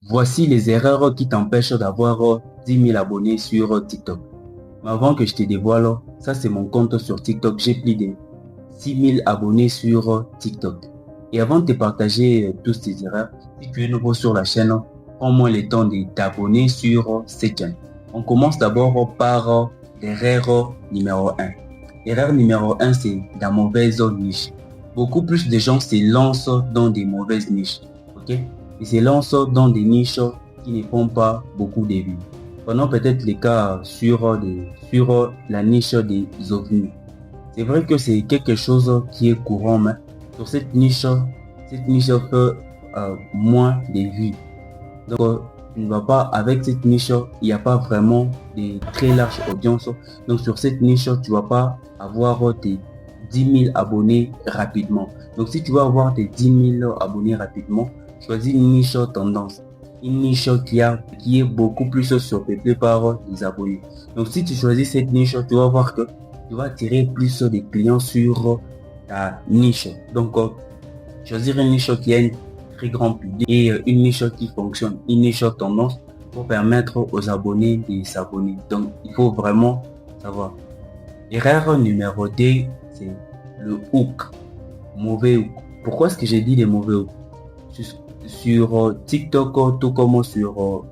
Voici les erreurs qui t'empêchent d'avoir 10 000 abonnés sur TikTok. Mais avant que je te dévoile, ça c'est mon compte sur TikTok. J'ai plus de 6 000 abonnés sur TikTok. Et avant de te partager toutes ces erreurs, si tu es nouveau sur la chaîne, prends-moi le temps de t'abonner sur cette chaîne. On commence d'abord par l'erreur numéro 1. L'erreur numéro 1, c'est la mauvaise niche. Beaucoup plus de gens se lancent dans des mauvaises niches. Ok? Ils se lancent dans des niches qui ne font pas beaucoup de vues. Prenons peut-être les cas sur la niche des ovnis. C'est vrai que c'est quelque chose qui est courant, mais sur cette niche fait moins de vues. Donc, tu ne vas pas, avec cette niche, il n'y a pas vraiment de très large audience. Donc, sur cette niche, tu ne vas pas avoir tes 10 000 abonnés rapidement. Donc, si tu veux avoir tes 10 000 abonnés rapidement, choisis une niche tendance. Une niche qui est beaucoup plus surpeuplée par les abonnés. Donc, si tu choisis cette niche, tu vas voir que tu vas attirer plus de clients sur ta niche. Donc, choisir une niche qui a une très grand public et une niche qui fonctionne, une niche tendance pour permettre aux abonnés de s'abonner. Donc, il faut vraiment savoir. Erreur numéro 2, c'est le hook. Mauvais hook. Pourquoi est-ce que j'ai dit des mauvais hooks? Sur TikTok, tout comme sur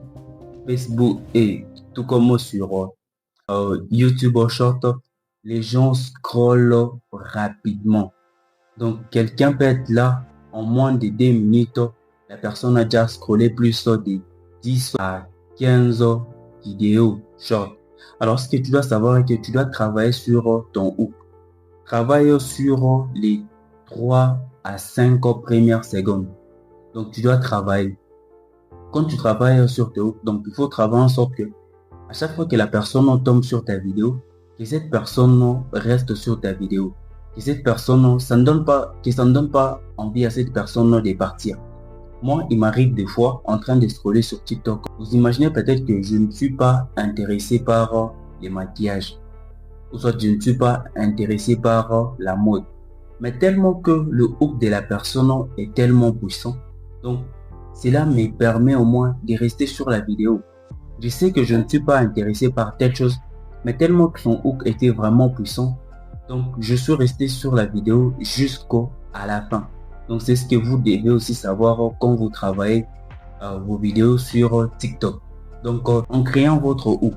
Facebook et tout comme sur YouTube Short, les gens scrollent rapidement. Donc, quelqu'un peut être là en moins de 2 minutes. La personne a déjà scrollé plus de 10 à 15 vidéos short. Alors, ce que tu dois savoir est que tu dois travailler sur ton hook. Travaille sur les 3 à 5 premières secondes. Donc, tu dois travailler. Quand tu travailles sur tes hooks, donc il faut travailler en sorte que à chaque fois que la personne tombe sur ta vidéo, que cette personne reste sur ta vidéo. Que cette personne, ça ne donne pas envie à cette personne de partir. Moi, il m'arrive des fois en train de scroller sur TikTok. Vous imaginez peut-être que je ne suis pas intéressé par les maquillages. Ou soit je ne suis pas intéressé par la mode. Mais tellement que le hook de la personne est tellement puissant. Donc, cela me permet au moins de rester sur la vidéo. Je sais que je ne suis pas intéressé par telle chose, mais tellement que son hook était vraiment puissant. Donc, je suis resté sur la vidéo jusqu'à la fin. Donc, c'est ce que vous devez aussi savoir quand vous travaillez vos vidéos sur TikTok. Donc, en créant votre hook,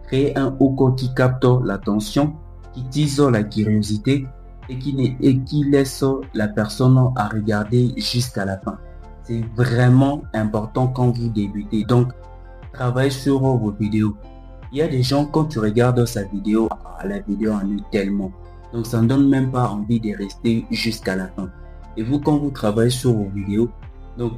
créez un hook qui capte l'attention, qui tise la curiosité et qui laisse la personne à regarder jusqu'à la fin. C'est vraiment important quand vous débutez. Donc, travaillez sur vos vidéos. Il y a des gens, quand tu regardes sa vidéo, la vidéo ennuie tellement. Donc, ça ne donne même pas envie de rester jusqu'à la fin. Et vous, quand vous travaillez sur vos vidéos, donc,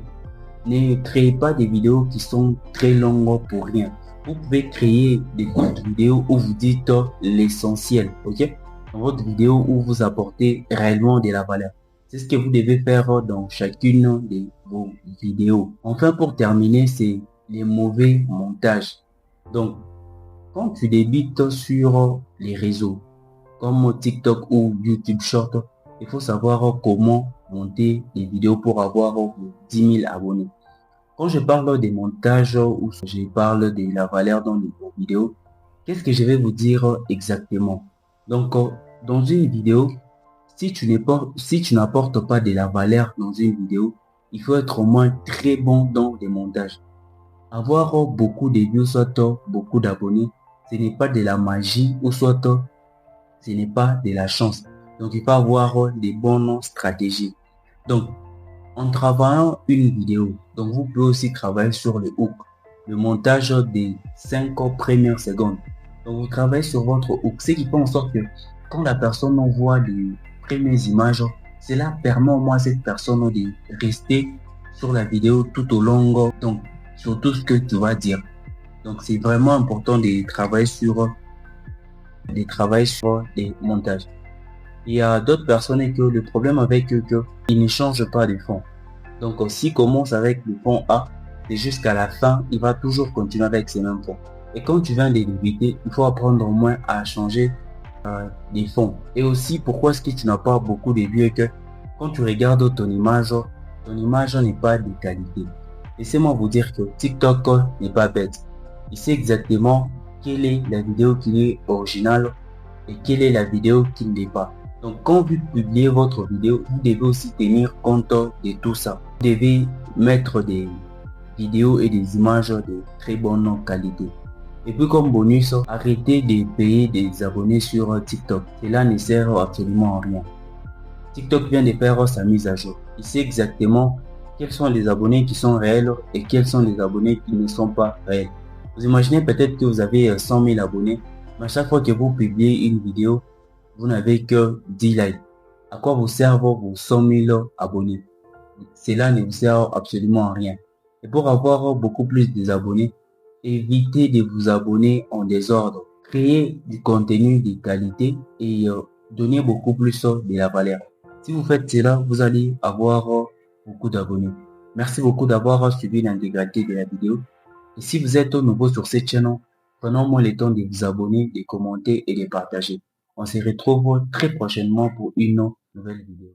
ne créez pas des vidéos qui sont très longues pour rien. Vous pouvez créer des courtes vidéos où vous dites l'essentiel, ok? Dans votre vidéo où vous apportez réellement de la valeur. C'est ce que vous devez faire dans chacune de vos vidéos. Enfin, pour terminer, c'est les mauvais montages. Donc, quand tu débutes sur les réseaux, comme TikTok ou YouTube Short, il faut savoir comment monter des vidéos pour avoir 10 000 abonnés. Quand je parle des montages ou je parle de la valeur dans les vidéos, qu'est-ce que je vais vous dire exactement? Donc, dans une vidéo, si tu n'apportes pas de la valeur dans une vidéo, il faut être au moins très bon dans les montages. Avoir beaucoup de views, soit beaucoup d'abonnés, ce n'est pas de la magie ou soit ce n'est pas de la chance. Donc, il faut avoir des bonnes stratégies. Donc, en travaillant une vidéo, donc vous pouvez aussi travailler sur le hook, le montage des 5 premières secondes. Donc, vous travaillez sur votre hook, ce qui fait en sorte que quand la personne voit les premières images, cela permet au moins à cette personne de rester sur la vidéo tout au long, donc sur tout ce que tu vas dire. Donc, c'est vraiment important de travailler sur des montages. Il y a d'autres personnes que le problème avec eux, qu'ils ne changent pas de fond. Donc, s'il commence avec le fond A, et jusqu'à la fin, il va toujours continuer avec ces mêmes fonds. Et quand tu viens de débuter, il faut apprendre au moins à changer des fonds. Et aussi, pourquoi est-ce que tu n'as pas beaucoup de vues, que quand tu regardes ton image n'est pas de qualité. Laissez-moi vous dire que TikTok n'est pas bête. Il sait exactement quelle est la vidéo qui est originale et quelle est la vidéo qui ne l'est pas. Donc quand vous publiez votre vidéo, vous devez aussi tenir compte de tout ça. Vous devez mettre des vidéos et des images de très bonne qualité. Et puis comme bonus, arrêtez de payer des abonnés sur TikTok. Cela ne sert absolument à rien. TikTok vient de faire sa mise à jour. Il sait exactement quels sont les abonnés qui sont réels et quels sont les abonnés qui ne sont pas réels. Vous imaginez peut-être que vous avez 100 000 abonnés, mais à chaque fois que vous publiez une vidéo, vous n'avez que 10 likes. À quoi vous servent vos 100 000 abonnés? Cela ne vous sert absolument à rien. Et pour avoir beaucoup plus d'abonnés, évitez de vous abonner en désordre. Créez du contenu de qualité et donnez beaucoup plus de la valeur. Si vous faites cela, vous allez avoir beaucoup d'abonnés. Merci beaucoup d'avoir suivi l'intégralité de la vidéo. Et si vous êtes nouveau sur cette chaîne, prenons le temps de vous abonner, de commenter et de partager. On se retrouve très prochainement pour une nouvelle vidéo.